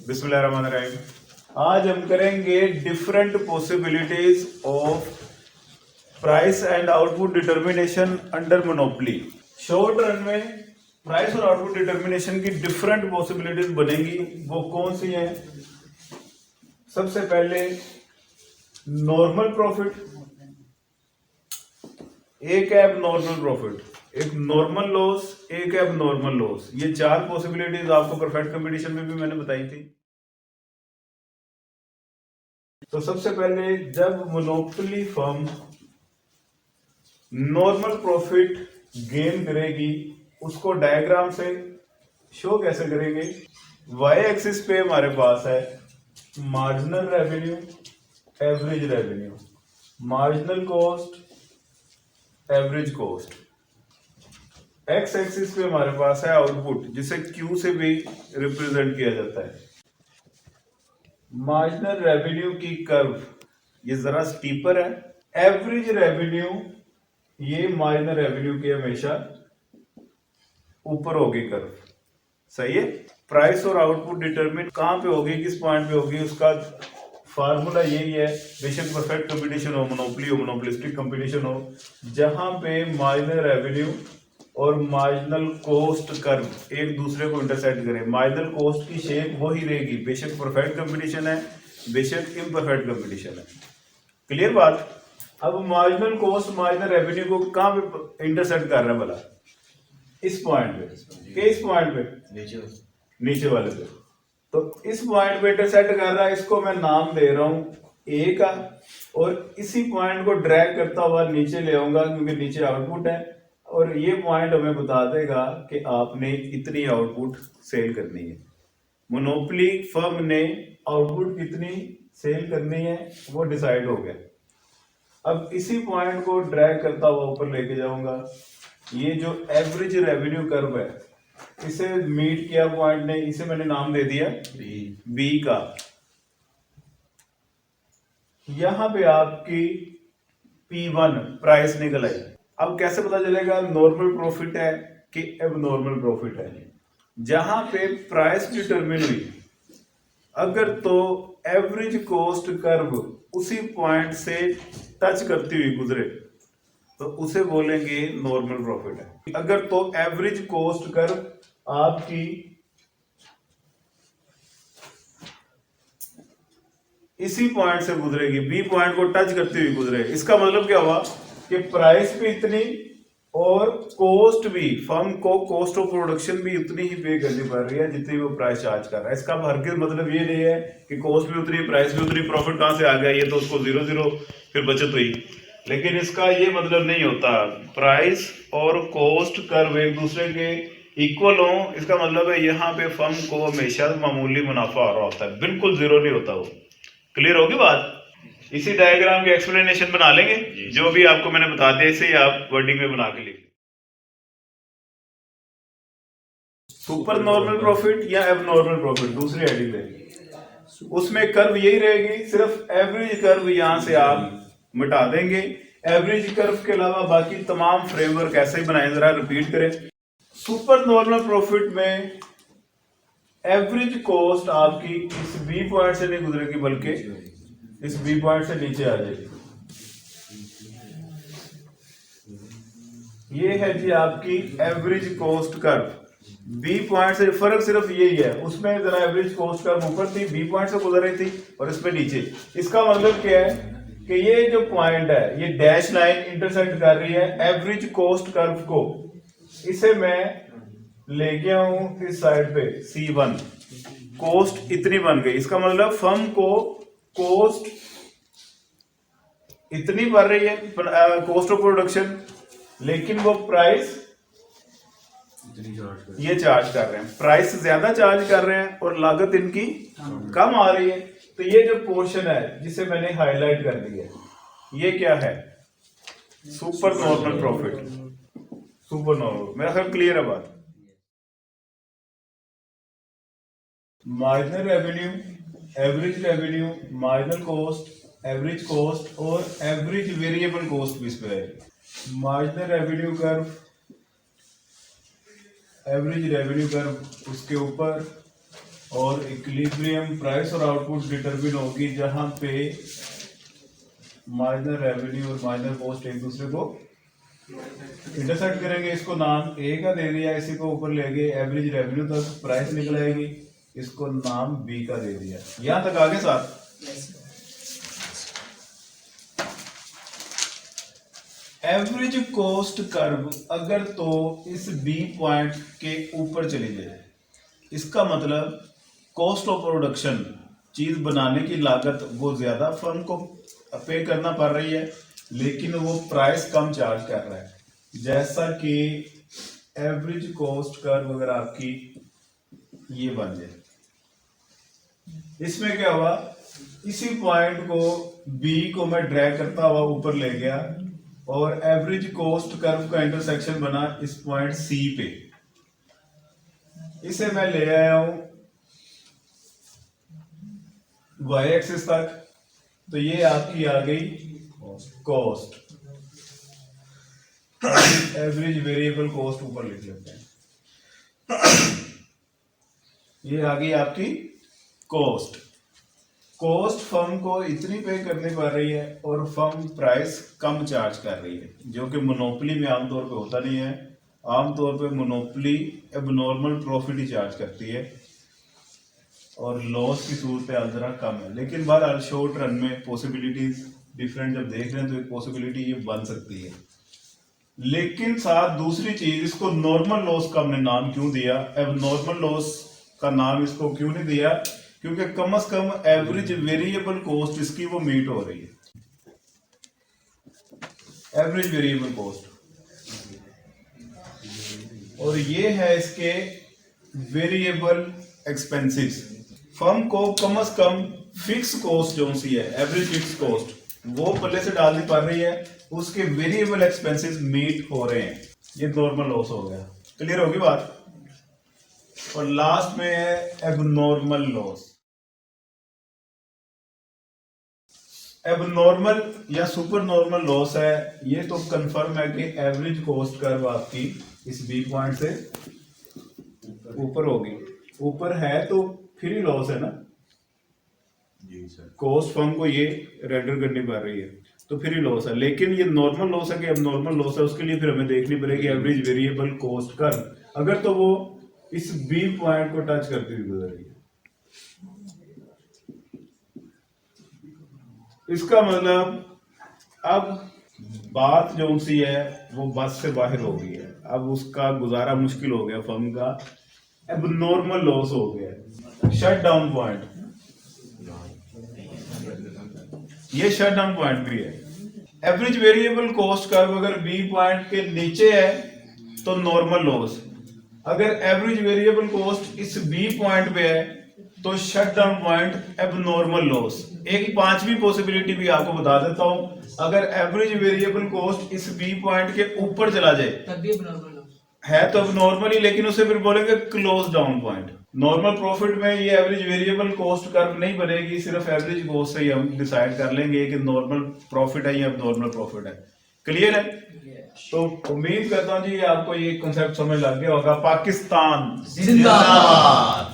बिस्मिल्लाहिर्रहमानिर्रहीम। आज हम करेंगे different possibilities of price and output determination under monopoly. Short run में प्राइस और आउटपुट डिटर्मिनेशन की डिफरेंट पॉसिबिलिटीज बनेगी। वो कौन सी हैं? सबसे पहले नॉर्मल प्रॉफिट, एक एब नॉर्मल प्रॉफिट, एक नॉर्मल लॉस, एक एब नॉर्मल लॉस। ये चार पॉसिबिलिटीज आपको परफेक्ट कंपटीशन में भी मैंने बताई थी। तो सबसे पहले जब monopoly firm normal profit gain करेगी, उसको डायग्राम से शो कैसे करेंगे? वाई एक्सिस पे हमारे पास है marginal revenue, average revenue, marginal cost, average cost. X axis पे हमारे पास है आउटपुट, जिसे क्यू से भी रिप्रेजेंट किया जाता है। मार्जिनल रेवेन्यू की कर्व ये जरा स्टीपर है। एवरेज रेवेन्यू ये मार्जिनल रेवेन्यू की हमेशा ऊपर होगी कर्व। सही है। प्राइस और आउटपुट डिटरमिन कहां पे होगी, किस पॉइंट पे होगी, उसका फार्मूला यही है। बेशक परफेक्ट कंपटीशन हो, मोनोपोली हो, मोनोपोलिस्टिक कंपटीशन हो, जहां पे मार्जिनल रेवेन्यू और मार्जिनल कॉस्ट कर्व एक दूसरे को इंटरसेक्ट करें। मार्जिनल कॉस्ट की शेप वही रहेगी, बेशक परफेक्ट कंपटीशन है, बेशक इम्परफेक्ट कंपटीशन है। क्लियर बात? अब मार्जिनल कॉस्ट मार्जिनल रेवेन्यू को कहां पे इंटरसेक्ट कर रहा है भला? इस पॉइंट पे। इस पॉइंट पे नीचे वाले पे। तो इस पॉइंट पे इंटरसेक्ट कर रहा है, इसको मैं नाम दे रहा हूं ए का, और इसी पॉइंट को ड्रैग करता हुआ नीचे ले आऊंगा, क्योंकि नीचे आउटपुट है, और ये पॉइंट हमें बता देगा कि आपने इतनी आउटपुट सेल करनी है। मोनोपोली फर्म ने आउटपुट कितनी सेल करनी है वो डिसाइड हो गया। अब इसी पॉइंट को ड्रैग करता हुआ ऊपर लेके जाऊंगा। ये जो एवरेज रेवेन्यू कर्व है, इसे मीट किया पॉइंट ने, इसे मैंने नाम दे दिया बी का। यहां पे आपकी P1 प्राइस निकल आई। अब कैसे पता चलेगा नॉर्मल प्रॉफिट है कि एबनॉर्मल प्रॉफिट है? जहां पे प्राइस डिटरमिन हुई, अगर तो एवरेज कॉस्ट कर्व उसी पॉइंट से टच करती हुई गुजरे तो उसे बोलेंगे नॉर्मल प्रॉफिट है। अगर तो एवरेज कॉस्ट कर्व आपकी इसी पॉइंट से गुजरेगी, बी पॉइंट को टच करती हुई गुजरे, इसका मतलब क्या हुआ कि प्राइस भी इतनी और कॉस्ट भी, फर्म को कॉस्ट ऑफ प्रोडक्शन भी उतनी ही पे करनी पड़ रही है जितनी वो प्राइस चार्ज कर रहा है। इसका हरगिज़ मतलब ये नहीं है कि कॉस्ट भी उतनी प्राइस भी उतनी, प्रॉफिट कहां से आ गया, ये तो उसको 0-0 फिर बचत हुई। लेकिन इसका ये मतलब नहीं होता प्राइस और कॉस्ट कर्व एक दूसरे के इक्वल हो। इसका मतलब है यहाँ पे फर्म को हमेशा मामूली मुनाफा आ रहा होता है, बिल्कुल जीरो नहीं होता वो। क्लियर होगी बात? इसी डायग्राम के एक्सप्लेनेशन बना लेंगे, जो भी आपको मैंने बता दिया इसे आप वर्डिंग में बना के लिख। सुपर नॉर्मल प्रॉफिट या एबनॉर्मल प्रॉफिट दूसरी हेडिंग है, उसमें कर्व यही रहेगी, सिर्फ एवरेज कर्व यहां से आप मिटा देंगे। एवरेज कर्व के अलावा बाकी तमाम फ्रेमवर्क ऐसे ही बनाए, जरा रिपीट करें। सुपर नॉर्मल प्रॉफिट में एवरेज कॉस्ट आपकी इस बी पॉइंट से नहीं गुजरेगी, बल्कि इस बी पॉइंट से नीचे आ जाएगी। ये है जी आपकी average cost curve. B point से फर्क सिर्फ यही है, उसमें जरा एवरेज कॉस्ट कर्व ऊपर थी, बी पॉइंट से गुजर रही थी, और इसमें नीचे। इसका मतलब क्या है कि ये जो पॉइंट है, ये डैश लाइन इंटरसेक्ट कर रही है एवरेज कॉस्ट कर्व को। इसे मैं ले गया हूं इस साइड पे C1, कॉस्ट इतनी बन गई। इसका मतलब फर्म को कॉस्ट इतनी बढ़ रही है, कॉस्ट ऑफ प्रोडक्शन, लेकिन वो प्राइस ये चार्ज कर रहे हैं, प्राइस ज्यादा चार्ज कर रहे हैं और लागत इनकी कम आ रही है। तो ये जो पोर्शन है जिसे मैंने हाईलाइट कर दिया, ये क्या है? Super normal profit. Super normal, मेरा ख्याल क्लियर है बात। Marginal revenue, average revenue, marginal cost, average cost और एवरेज वेरिएबल कॉस्ट भी इस पे है। Marginal revenue curve, average revenue curve उसके ऊपर, और इक्विलिब्रियम प्राइस और आउटपुट डिटरमिन होगी जहां पे माइनर रेवेन्यू और माइनर कॉस्ट एक दूसरे को इंटरसेक्ट करेंगे। इसको नाम ए का दे दिया, इसी को ऊपर ले गए एवरेज रेवेन्यू तक प्राइस निकल आएगी, इसको नाम बी का दे दिया। यहां तक आगे साथ एवरेज कॉस्ट कर्व अगर तो इस बी पॉइंट के ऊपर चली जाए, इसका मतलब कॉस्ट ऑफ प्रोडक्शन, चीज बनाने की लागत वो ज्यादा फर्म को पे करना पड़ रही है, लेकिन वो प्राइस कम चार्ज कर रहा है। जैसा कि एवरेज कॉस्ट कर्व अगर आपकी ये बन जाए, इसमें क्या हुआ, इसी पॉइंट को बी को मैं ड्रैग करता हुआ ऊपर ले गया और एवरेज कॉस्ट कर्व का इंटरसेक्शन बना इस पॉइंट सी पे। इसे मैं ले आया हूं वाई एक्सिस तक, तो ये आपकी आ गई कॉस्ट, एवरेज वेरिएबल कॉस्ट ऊपर लिख लेते हैं। ये आ गई आपकी कॉस्ट। कॉस्ट फर्म को इतनी पे करनी पड़ रही है और फर्म प्राइस कम चार्ज कर रही है, जो कि मोनोपोली में आमतौर पे होता नहीं है। आमतौर पे मोनोपोली एबनॉर्मल प्रॉफिट ही चार्ज करती है और लॉस की सूरत जरा कम है। लेकिन बहरहाल शॉर्ट रन में पॉसिबिलिटीज डिफरेंट जब देख रहे हैं तो एक पॉसिबिलिटी ये बन सकती है। लेकिन साथ दूसरी चीज, इसको नॉर्मल लॉस का हमने नाम क्यों दिया, एबनॉर्मल लॉस का नाम इसको क्यों नहीं दिया, क्योंकि कम से कम एवरेज वेरिएबल कॉस्ट इसकी वो मीट हो रही है। एवरेज वेरिएबल कॉस्ट, और ये है इसके वेरिएबल एक्सपेंसेस। फर्म को कम से कम फिक्स कॉस्ट जो सी है, एवरेज फिक्स कॉस्ट वो पल्ले से डालनी पड़ रही है, उसके वेरिएबल एक्सपेंसेस मीट हो रहे हैं। ये नॉर्मल लॉस हो गया, क्लियर होगी बात। और लास्ट में है एबनॉर्मल लॉस। एबनॉर्मल या सुपर नॉर्मल लॉस है, ये तो कंफर्म है कि एवरेज कॉस्ट कर्व आपकी इस बी पॉइंट से ऊपर होगी। ऊपर है तो फिर ही लॉस है ना, कॉस्ट फर्म को ये रेंडर करनी पड़ रही है तो फिर ही लॉस है। लेकिन ये नॉर्मल लॉस है कि अब नॉर्मल लॉस है, उसके लिए फिर हमें देखनी पड़ेगी एवरेज वेरिएबल कॉस्ट कर्व, अगर तो वो इस बी पॉइंट को टच करती हुई गुजर रही है। इसका मतलब अब बात जो सी है वो बस से बाहर हो गई है, अब उसका गुजारा मुश्किल हो गया फर्म का, अब नॉर्मल लॉस हो गया। शट डाउन पॉइंट, ये शट डाउन पॉइंट भी है। एवरेज वेरिएबल कॉस्ट कर्व अगर बी पॉइंट के नीचे है तो नॉर्मल लॉस, अगर एवरेज वेरिएबल कॉस्ट इस बी पॉइंट पे है तो shut down point abnormal loss. एक पांचवी पॉसिबिलिटी भी आपको बता देता हूं, अगर एवरेज वेरिएबल कॉस्ट इस बी पॉइंट के ऊपर चला जाए तब भी एबनॉर्मल है तो एबनॉर्मल ही, लेकिन उसे फिर बोलेंगे close down point. Normal profit में ये एवरेज वेरिएबल कॉस्ट कर्व नहीं बनेगी, सिर्फ एवरेज कॉस्ट से ही हम डिसाइड कर लेंगे कि नॉर्मल प्रॉफिट है या एबनॉर्मल प्रॉफिट है। क्लियर है? तो उम्मीद करता हूं जी आपको ये कॉन्सेप्ट समझ लग गया होगा। पाकिस्तान जिंदाबाद।